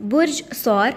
बुर्ज सौर,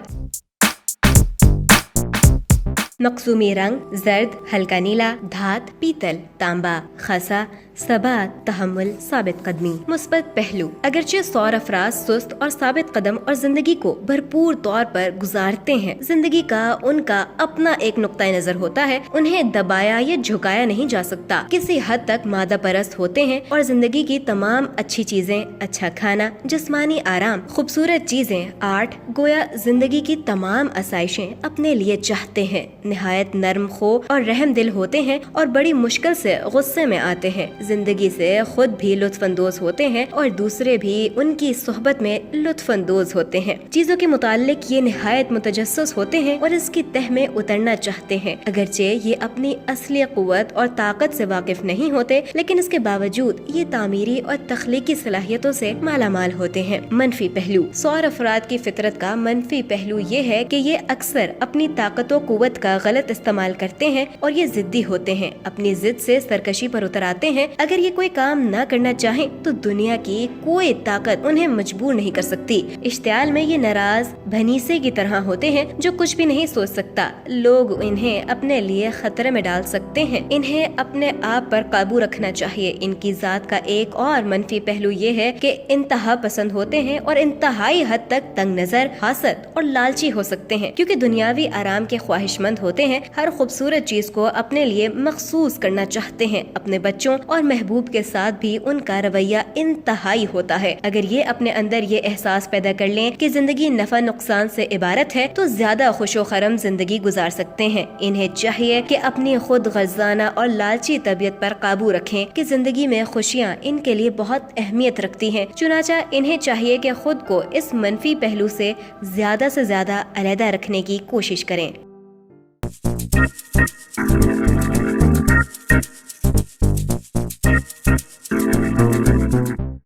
मकसूमी रंग जर्द, हल्का नीला, धात पीतल, तांबा, खसा, सबात, तहम्मुल, साबित कदमी। मुस्बत पहलू, अगरचे सौर अफराद सुस्त और साबित कदम और जिंदगी को भरपूर तौर पर गुजारते हैं। जिंदगी का उनका अपना एक नुक्ता नजर होता है, उन्हें दबाया या झुकाया नहीं जा सकता। किसी हद तक मादा परस्त होते हैं और जिंदगी की तमाम अच्छी चीजें, अच्छा खाना, जिस्मानी आराम, खूबसूरत चीजें, आर्ट, गोया जिंदगी की तमाम आसाइशें अपने लिए चाहते हैं। निहायत नर्म खो और रहम दिल होते हैं और बड़ी मुश्किल से गुस्से में आते हैं। जिंदगी से खुद भी लुत्फानंदोज होते हैं और दूसरे भी उनकी सोहबत में लुत्फानंदोज होते हैं। चीजों के मुताल्लिक ये निहायत मुतजस्सिस होते हैं और इसकी तह में उतरना चाहते हैं। अगरचे ये अपनी असली कुव्वत और ताकत से वाकिफ नहीं होते, लेकिन इसके बावजूद ये तामीरी और तख्लीकी सलाहियतों से मालामाल होते हैं। मनफी पहलू, सौर अफराद की फितरत का मनफी पहलू ये है कि ये अक्सर अपनी ताकत और कुव्वत का गलत इस्तेमाल करते हैं और ये जिद्दी होते हैं, अपनी जिद से सरकशी पर उतर आते हैं। अगर ये कोई काम न करना चाहें तो दुनिया की कोई ताकत उन्हें मजबूर नहीं कर सकती। इश्तियाल में ये नाराज भनीसे की तरह होते हैं जो कुछ भी नहीं सोच सकता। लोग इन्हें अपने लिए खतरे में डाल सकते हैं। इन्हें अपने आप पर काबू रखना चाहिए। इनकी जात का एक और मनफी पहलू ये है कि इंतहा पसंद होते हैं और इंतहाई हद तक तंग नजर, हासद और लालची हो सकते हैं, क्योंकि दुनियावी आराम के ख्वाहिशमंद होते हैं। हर खूबसूरत चीज को अपने लिए मखसूस करना चाहते हैं। अपने बच्चों और महबूब के साथ भी उनका रवैया इंतहाई होता है। अगर ये अपने अंदर ये एहसास पैदा कर लें कि जिंदगी नफा नुकसान से इबारत है तो ज्यादा खुशो खरम जिंदगी गुजार सकते हैं। इन्हें चाहिए कि अपनी खुद गज़ाना और लालची तबीयत पर काबू रखें कि जिंदगी में खुशियाँ इनके लिए बहुत अहमियत रखती हैं। चुनाचा इन्हें चाहिए कि खुद को इस मनफी पहलू से ज्यादा अलहदा रखने की कोशिश करें।